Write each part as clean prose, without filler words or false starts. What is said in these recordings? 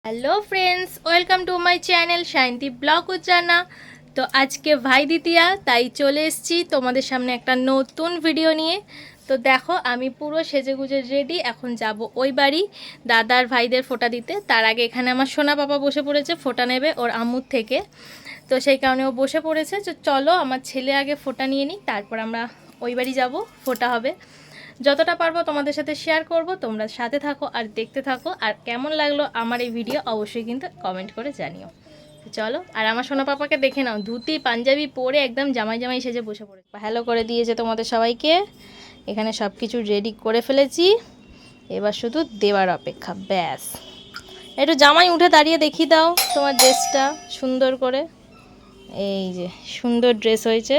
Hello friends, welcome to my channel Shayanti blog উজ্জানা। তো আজকে ভাই দ্বিতীয়া, তাই চলে এসেছি তোমাদের সামনে একটা নতুন ভিডিও নিয়ে। তো দেখো, আমি পুরো সেজেগুজে রেডি, এখন যাব ওই বাড়ি দাদার ভাইদের ফোঁটা দিতে। তার আগে এখানে আমার সোনা পাপা বসে পড়েছে, ফোঁটা নেবে ওর আম্মুর থেকে। তো সেই কারণে ও বসে পড়েছে। তো চলো আমার ছেলে আগে ফোঁটা নিয়ে নিই, তারপর আমরা ওই বাড়ি যাব, ফোঁটা হবে। যতটা পারবো তোমাদের সাথে শেয়ার করব, তোমরা সাথে থাকো আর দেখতে থাকো। আর কেমন লাগলো আমার এই ভিডিও অবশ্যই কিন্তু কমেন্ট করে জানিও। চলো, আর আমার সোনা পাপাকে দেখে নাও, ধুতি পাঞ্জাবি পরে একদম জামাই জামাই সেজে বসে পড়েছে। হ্যালো করে দিয়েছে তোমাদের সবাইকে, এখানে সব কিছু রেডি করে ফেলেছি, এবার শুধু দেওয়ার অপেক্ষা, ব্যাস। একটু জামাই উঠে দাঁড়িয়ে দেখিয়ে দাও তোমার ড্রেসটা সুন্দর করে। এই যে সুন্দর ড্রেস হয়েছে,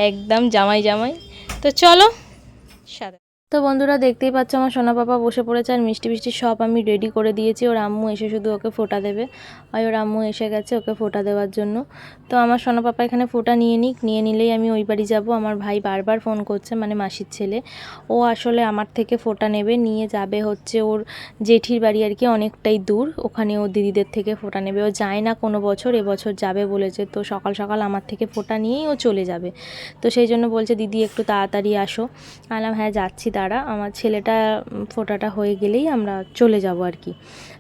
একদম জামাই জামাই। তো চলো সাথে। তো বন্ধুরা, দেখতেই পাচ্ছ আমার সোনা পাপা বসে পড়েছে, আর মিষ্টি মিষ্টি সব আমি রেডি করে দিয়েছি। ওর আম্মু এসে শুধু ওকে ফোঁটা দেবে, আর ওর আম্মু এসে গেছে ওকে ফোঁটা দেওয়ার জন্য। তো আমার সোনা পাপা এখানে ফোঁটা নিয়ে নিলেই আমি ওই বাড়ি যাব। আমার ভাই বারবার ফোন করছে, মানে মাসির ছেলে, ও আসলে আমার থেকে ফোঁটা নেবে, নিয়ে যাবে হচ্ছে ওর জেঠির বাড়ি আর কি, অনেকটাই দূর, ওখানে ও দিদিদের থেকে ফোঁটা নেবে। ও যায় না কোনো বছর, এবছর যাবে বলেছে। তো সকাল সকাল আমার থেকে ফোঁটা নিয়েই ও চলে যাবে। তো সেই জন্য বলছে দিদি একটু তাড়াতাড়ি আসো। আলাম হ্যাঁ যাচ্ছি, দাঁড়া, আমার ছেলেটা ফোঁটাটা হয়ে গেলেই আমরা চলে যাব আর কি।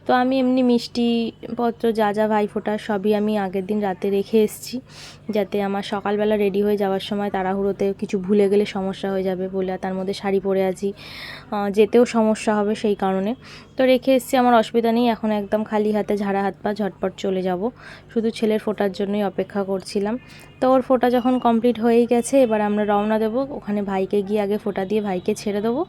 তো আমি এমনি মিষ্টিপত্র যা যা ভাই ফোঁটা সবই আমি আগের দিন রাতে রেখে এসেছি, যাতে আমার সকালবেলা রেডি হয়ে যাওয়ার সময় তাড়াহুড়োতে কিছু ভুলে গেলে সমস্যা হয়ে যাবে বলে। আর তার মধ্যে শাড়ি পরে আছি, যেতেও সমস্যা হবে সেই কারণে। তো রেখে এসেছি, আমার অসুবিধা নেই। এখন একদম খালি হাতে ঝাড়া হাত পা ঝটপট চলে যাব, শুধু ছেলের ফোঁটার জন্যই অপেক্ষা করছিলাম। তো ওর ফোঁটা যখন কমপ্লিট হয়েই গেছে, এবার আমরা রওনা দেবো। ওখানে ভাইকে গিয়ে আগে ফোঁটা দিয়ে ভাইকে ছেড়ে দেবো,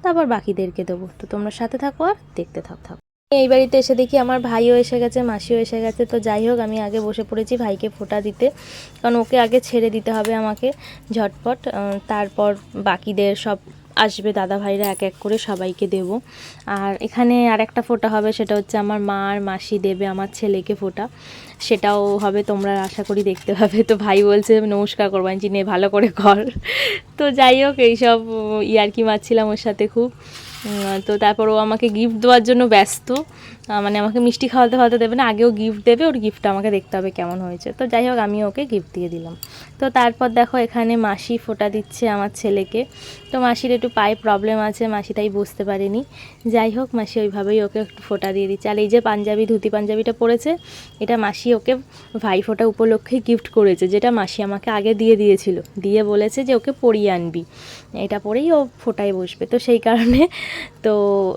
তারপর বাকিদেরকে দেবো। তো তোমরা সাথে থাকো আর দেখতে থাকো। এই বাড়িতে এসে দেখি আমার ভাইও এসে গেছে, মাসিও এসে গেছে। তো যাই হোক, আমি আগে বসে পড়েছি ভাইকে ফোঁটা দিতে, কারণ ওকে আগে ছেড়ে দিতে হবে আমাকে ঝটপট, তারপর বাকিদের সব আসবে, দাদা ভাইরা এক এক করে সবাইকে দেব। আর এখানে আর একটা ফোঁটা হবে, সেটা হচ্ছে আমার মা আর মাসি দেবে আমার ছেলেকে ফোঁটা, সেটাও হবে, তোমরা আশা করি দেখতে পাবে। তো ভাই বলছে নমস্কার করবান চিনে ভালো করে কর। তো যাই হোক, এইসব ইয়ার্কি মারছিলাম ওর সাথে খুব। তো তারপর ও আমাকে গিফট দেওয়ার জন্য ব্যস্ত, মানে আমাকে মিষ্টি খাওয়াতে দেবে না, আগেও গিফট দেবে, ওর গিফটটা আমাকে দেখতে হবে কেমন হয়েছে। তো যাই হোক, আমি ওকে গিফট দিয়ে দিলাম। তো তারপর দেখো এখানে মাসি ফোঁটা দিচ্ছে আমার ছেলেকে। তো মাসির একটু পায়ে প্রবলেম আছে, মাসি তাই বুঝতে পারেনি। যাই হোক, মাসি ওইভাবেই ওকে একটু ফোঁটা দিয়ে দিচ্ছে। আর এই যে পাঞ্জাবি, ধুতি পাঞ্জাবিটা পরেছে, এটা মাসি ওকে ভাই ফোঁটা উপলক্ষে গিফট করেছে, যেটা মাসি আমাকে আগে দিয়েছিল, দিয়ে বলেছে যে ওকে পরিয়ে আনবি, এটা পরেই ও ফোঁটায় বসবে। তো সেই কারণে তো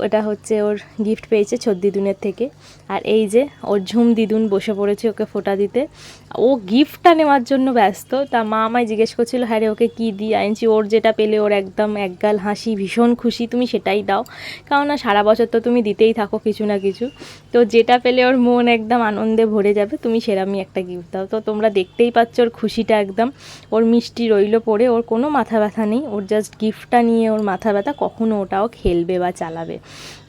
এটা হচ্ছে ওর গিফট পেয়েছে ছোট দিদুনের থেকে। আর এই যে ওর ঝুম দিদুন বসে পড়েছে ওকে ফোঁটা দিতে, ও গিফটটা নেওয়ার জন্য ব্যস্ত। তা মা আমায় জিজ্ঞেস করছিল, হ্যাঁ রে ওকে কী দিয়ে আনছি। ওর যেটা পেলে ওর একদম একগাল হাসি, ভীষণ খুশি, তুমি সেটাই দাও, কারণ না সারা বছর তো তুমি দিতেই থাকো কিছু না কিছু। তো যেটা পেলে ওর মন একদম আনন্দে ভরে যাবে, তুমি সেরামই একটা গিফট দাও। তো তোমরা দেখতেই পাচ্ছ ওর খুশিটা একদম। ওর মিষ্টি রইল পড়ে, ওর কোনো মাথা ব্যথা নেই, ওর জাস্ট গিফটটা নিয়ে ওর মাথা ব্যথা, কখনো ওটাও খেলবে বা চালাবে।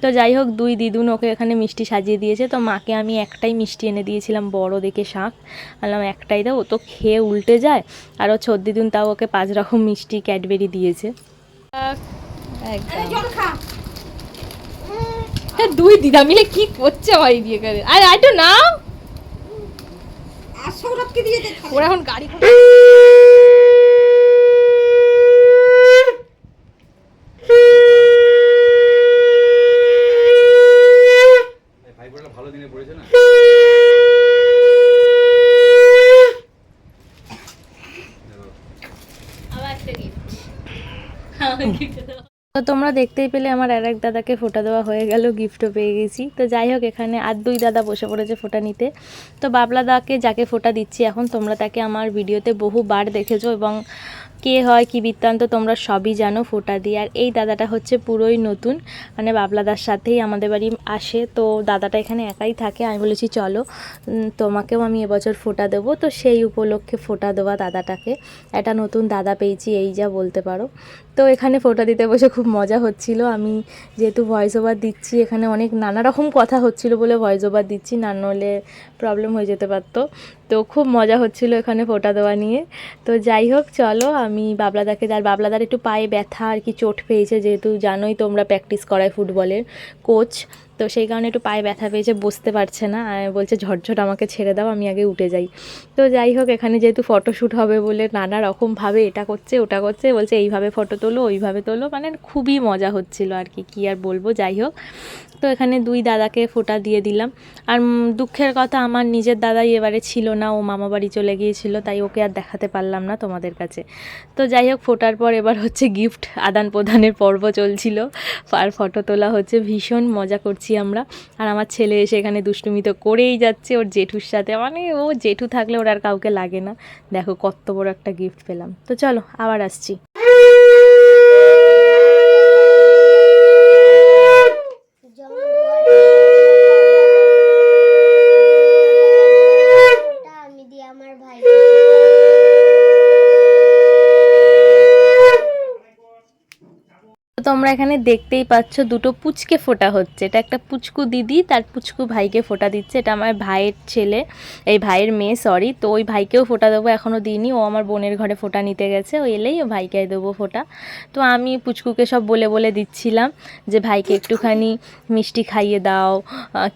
তো যাই হোক, দুই দিদুন ওকে এখানে মিষ্টি সাজিয়ে দিয়েছে। তো মাকে আমি একটাই মিষ্টি এনে দিয়েছিলাম, বড় দেখে শাঁখ, বললাম একটাই দাও, ও তো খেয়ে উল্টে যায়। আর ও ছোট দিদুন তাও ওকে 5 রকম মিষ্টি ক্যাডবেরি দিয়েছে। দুই দিদা মিলে কি করছে ভাই দিয়ে করে, আর আইটো নাও, ওরা এখন গাড়ি ভালো দিনে পড়েছে না। তো তোমরা দেখতেই পেলে আমার আর এক দাদাকে ফোঁটা দেওয়া হয়ে গেল, গিফটও পেয়ে গেছি। তো যাই হোক, এখানে আর দুই দাদা বসে পড়েছে ফোঁটা নিতে। তো বাবলা দাকে যাকে ফোঁটা দিচ্ছি এখন, তোমরা তাকে আমার ভিডিওতে বহুবার দেখেছো, এবং কে হয় কি বৃত্তান্ত তোমরা সবই জানো ফোঁটা দিয়ে। আর এই দাদাটা হচ্ছে পুরোই নতুন, মানে বাবলাদার সাথেই আমাদের বাড়ি আসে। তো দাদাটা এখানে একাই থাকে, আমি বলেছি চলো তোমাকেও আমি এবছর ফোঁটা দেবো। তো সেই উপলক্ষে ফোঁটা দেওয়া দাদাটাকে, একটা নতুন দাদা পেয়েছি এই যা বলতে পারো। তো এখানে ফোঁটা দিতে বসে খুব মজা হচ্ছিল। আমি যেহেতু ভয়েস ওভার দিচ্ছি, এখানে অনেক নানা রকম কথা হচ্ছিল বলে ভয়েস ওভার দিচ্ছি, না নলে প্রবলেম হয়ে যেতে পারতো। তো খুব মজা হচ্ছিল এখানে ফোঁটা দেওয়া নিয়ে। তো যাই হোক, চলো আমি বাবলাদাকে, আর বাবলাদার একটু পায়ে ব্যথা আর কি, চোট পেয়েছে, যেহেতু জানোই তোমরা প্র্যাকটিস করায় ফুটবলের কোচ, তো সেই কারণে একটু পায়ে ব্যথা পেয়েছে, বসতে পারছে না, আর বলছে ঝটঝট আমাকে ছেড়ে দাও, আমি আগে উঠে যাই। তো যাই হোক, এখানে যেহেতু ফটোশ্যুট হবে বলে নানা রকমভাবে এটা করছে ওটা করছে, বলছে এইভাবে ফটো তোলো ওইভাবে তোলো, মানে খুবই মজা হচ্ছিল আর কি আর বলবো। যাই হোক, তো এখানে দুই দাদাকে ফোঁটা দিয়ে দিলাম। আর দুঃখের কথা, আমার নিজের দাদাই এবারে ছিল না, ও মামা বাড়ি চলে গিয়েছিল, তাই ওকে আর দেখাতে পারলাম না তোমাদের কাছে। তো যাই হোক, ফোটার পর এবার হচ্ছে গিফট আদান প্রদানের পর্ব চলছিল, আর ফটো তোলা হচ্ছে, ভীষণ মজা করছি আমরা। আর আমার ছেলে এসে এখানে দুষ্টুমি তো করেই যাচ্ছে ওর জেঠুর সাথে, মানে ও জেঠু থাকলে ওর আর কাউকে লাগে না। দেখো কত বড় একটা গিফট পেলাম। তো চলো আবার আসছি। তোমরা এখানে দেখতেই পাচ্ছ দুটো পুচকে ফোঁটা হচ্ছে। এটা একটা পুচকু দিদি তার পুচকু ভাইকে ফোঁটা দিচ্ছে। এটা আমার ভাইয়ের ছেলে, এই ভাইয়ের মেয়ে, সরি। তো ওই ভাইকেও ফোঁটা দেবো, এখনও দিইনি, ও আমার বোনের ঘরে ফোঁটা নিতে গেছে, ও এলেই ও ভাইকে দেবো ফোঁটা। তো আমি পুচকুকে সব বলে বলে দিচ্ছিলাম যে ভাইকে একটুখানি মিষ্টি খাইয়ে দাও,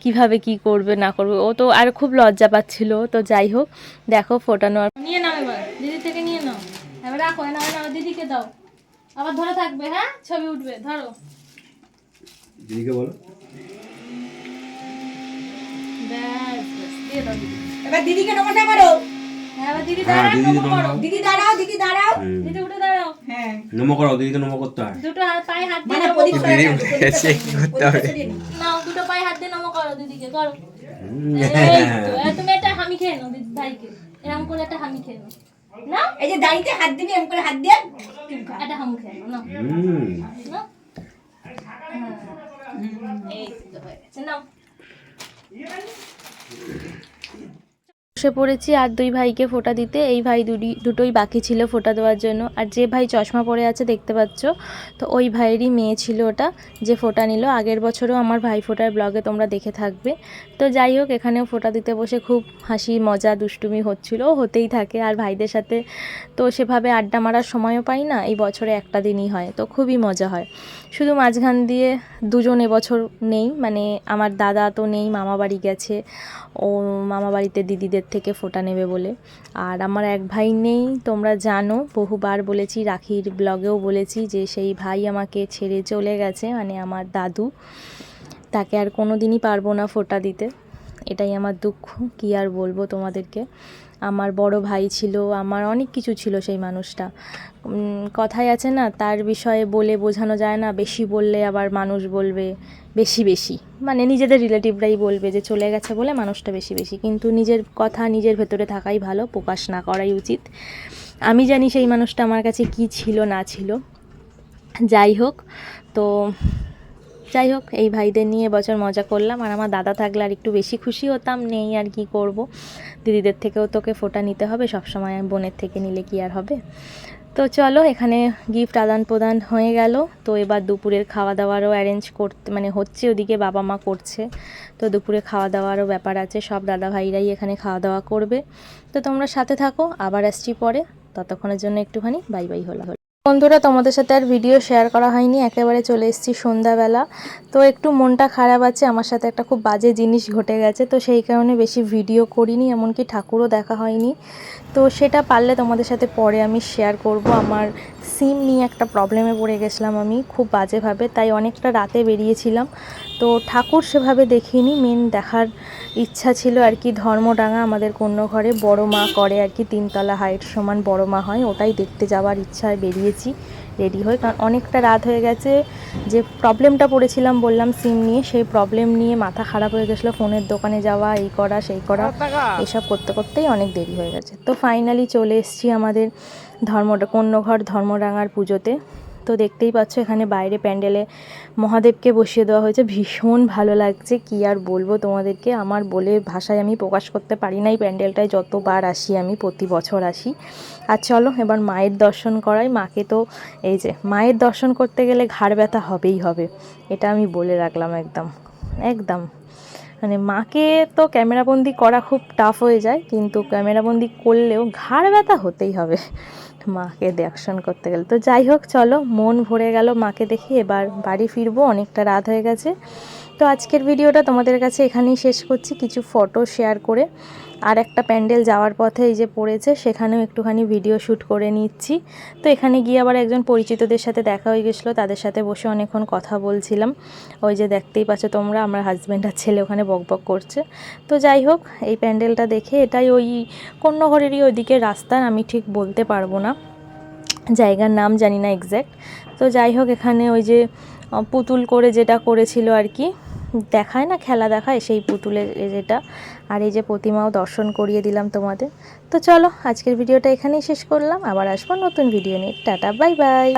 কিভাবে কি করবে না করবে, ও তো আর খুব লজ্জা পাচ্ছিল। তো যাই হোক, দেখো ফোঁটানো নিয়ে নাও, এবার দিদি থেকে নিয়ে নাও, এবার রাখো, না দিদিকে দাও, আবার ধরে থাকবে, হ্যাঁ ছবি উঠবে, ধরো দিদিকে বলো। ব্যাস দিয়ে দাও দিদি। এবার দিদিকে নমস্কার করো। হ্যাঁ এবার দিদি দাঁড়াও, নমো করো, দিদি দাঁড়াও, দিদি দাঁড়াও। দিদি উঠে দাঁড়াও, হ্যাঁ নমো করো, দিদিকে নমো করতে হয়। দুটো পায়ে হাত দিয়ে মানে নমো প্রদীপ করো। সরাই না, প্রদীপ করতে হবে। নাও দুটো পায়ে হাত দিয়ে নমো করো, দিদিকে করো। এই তো, তুমি একটা হামি খেয়ে নাও দিদি ভাইকে, এরকম করে একটা হামি খেয়ে নাও, না এই যে দাড়িতে হাত দিবি, এম করে হাত দিয়ে একটা হামি খেয়ে নাও, নাও নাও। এই তো হয়ে গেছে, নাও। বসে পড়েছি আর দুই ভাইকে ফোঁটা দিতে। এই ভাই দুটোই বাকি ছিল ফোঁটা দেওয়ার জন্য। আর যে ভাই চশমা পরে আছে দেখতে পাচ্ছ, তো ওই ভাইয়েরই মেয়ে ছিল ওটা, যে ফোঁটা নিল। আগের বছরও আমার ভাই ফোঁটার ব্লগে তোমরা দেখে থাকবে। তো যাই হোক, এখানেও ফোঁটা দিতে বসে খুব হাসি মজা দুষ্টুমি হচ্ছিল, হতেই থাকে। আর ভাইদের সাথে তো সেভাবে আড্ডা মারার সময়ও পাই না, এই বছরে একটা দিনই হয়, তো খুবই মজা হয়। শুধু মাঝখান দিয়ে দুজন এবছর নেই, মানে আমার দাদা তো নেই, মামা বাড়ি গেছে, ও মামা বাড়িতে দিদিদের থেকে ফোঁটা নেবে বলে। আর আমার এক ভাই নেই, তোমরা জানো, বহুবার বলেছি, রাখির ব্লগেও বলেছি যে সেই ভাই আমাকে ছেড়ে চলে গেছে, মানে আমার দাদু, তাকে আর কোনো দিনই পারবো না ফোঁটা দিতে। এটাই আমার দুঃখ, কী আর বলবো তোমাদেরকে। আমার বড় ভাই ছিল, আমার অনেক কিছু ছিল সেই মানুষটা। কথায় আছে না, তার বিষয়ে বলে বোঝানো যায় না, বেশি বললে আবার মানুষ বলবে বেশি বেশি, মানে নিজেদের রিলেটিভরাই বলবে যে চলে গেছে বলে মানুষটা বেশি বেশি, কিন্তু নিজের কথা নিজের ভেতরে থাকাই ভালো, প্রকাশ না করাই উচিত। আমি জানি সেই মানুষটা আমার কাছে কি ছিল না ছিল। যাই হোক, তো যাই হোক, এই ভাইদের নিয়ে এবছর মজা করলাম। আর আমার দাদা থাকলে আর একটু বেশি খুশি হতাম, নেই আর কি করব। দিদিদের থেকেও তোকে ফোঁটা নিতে হবে, সবসময় বোনের থেকে নিলে কি আর হবে। তো চলো, এখানে গিফট আদান প্রদান হয়ে গেল। তো এবার দুপুরের খাওয়া দাওয়ারও অ্যারেঞ্জ করতে মানে হচ্ছে, ওদিকে বাবা মা করছে। তো দুপুরে খাওয়া দাওয়ারও ব্যাপার আছে, সব দাদা ভাইরাই এখানে খাওয়া দাওয়া করবে। তো তোমরা সাথে থাকো, আবার আসছি পরে, ততক্ষণের জন্য একটুখানি বাই বাই হলো। বন্ধুরা, তোমাদের সাথে আর ভিডিও শেয়ার করা হয়নি, একেবারে চলে এসেছি সন্ধ্যাবেলা। তো একটু মনটা খারাপ আছে, আমার সাথে একটা খুব বাজে জিনিস ঘটে গেছে, তো সেই কারণে বেশি ভিডিও করিনি, এমনকি ঠাকুরও দেখা হয়নি। তো সেটা পারলে তোমাদের সাথে পরে আমি শেয়ার করব। আমার সিম নিয়ে একটা প্রবলেমে পড়ে গেছিলাম আমি খুব বাজেভাবে, তাই অনেকটা রাতে বেরিয়েছিলাম। তো ঠাকুর সেভাবে দেখিনি, মেন দেখার ইচ্ছা ছিল আর কি, ধর্মডাঙ্গা আমাদের কন্যঘরে বড় মা করে আর কি, 3 তলা হাইট সমান বড় মা হয়, ওটাই দেখতে যাওয়ার ইচ্ছায় বেরিয়েছি রেডি হয়ে। কারণ অনেকটা রাত হয়ে গেছে, যে প্রবলেমটা পড়েছিলাম বললাম সিম নিয়ে, সেই প্রবলেম নিয়ে মাথা খারাপ হয়ে গেছিলো, ফোনের দোকানে যাওয়া, এই করা সেই করা, এসব করতে করতেই অনেক দেরি হয়ে গেছে। তো ফাইনালি চলে এসেছি আমাদের কন্যঘর ধর্মডাঙ্গার পুজোতে। তো দেখতেই পাচ্ছ, এখানে বাইরে প্যান্ডেলে মহাদেবকে বসিয়ে দেওয়া হয়েছে, ভীষণ ভালো লাগছে, কি আর বলবো তোমাদেরকে, আমার বলে ভাষায় আমি প্রকাশ করতে পারি না। এই প্যান্ডেলটায় যতবার আসি আমি, প্রতি বছর আসি। আর চলো এবার মায়ের দর্শন করাই। মাকে তো এই যে, মায়ের দর্শন করতে গেলে ঘাড় ব্যথা হবেই হবে, এটা আমি বলে রাখলাম একদম একদম। মানে মাকে তো ক্যামেরাবন্দি করা খুব টাফ হয়ে যায়, কিন্তু ক্যামেরাবন্দি করলেও ঘাড় ব্যথা হতেই হবে মাকে দর্শন করতে গেলে। তো যাই হোক, চলো, মন ভরে গেল মাকে দেখে, এবার বাড়ি ফিরবো, অনেকটা রাত হয়ে গেছে। তো আজকের ভিডিওটা তোমাদের কাছে এখানেই শেষ করছি, কিছু ফটো শেয়ার করে। আর একটা প্যান্ডেল যাওয়ার পথে এই যে পড়েছে, সেখানেও একটুখানি ভিডিও শ্যুট করে নিচ্ছি। তো এখানে গিয়ে আবার একজন পরিচিতদের সাথে দেখা হয়ে গেছিলো, তাদের সাথে বসে অনেকক্ষণ কথা বলছিলাম। ওই যে দেখতেই পাচ্ছ তোমরা, আমার হাজব্যান্ড আর ছেলে ওখানে বকবক করছে। তো যাই হোক, এই প্যান্ডেলটা দেখে, এটাই ওই কন্যঘরেরই ওইদিকে রাস্তা, আমি ঠিক বলতে পারবো না, জায়গার নাম জানি না এক্স্যাক্ট। তো যাই হোক, এখানে ওই যে পুতুল করে যেটা করেছিল আর কি, দেখায় না, খেলা দেখায়, সেই পুতুলের যেটা। আর এই যে প্রতিমাও দর্শন করিয়ে দিলাম তোমাদের। তো চলো, আজকের ভিডিওটা এখানেই শেষ করলাম, আবার আসবো নতুন ভিডিও নিয়ে। Tata, bye bye.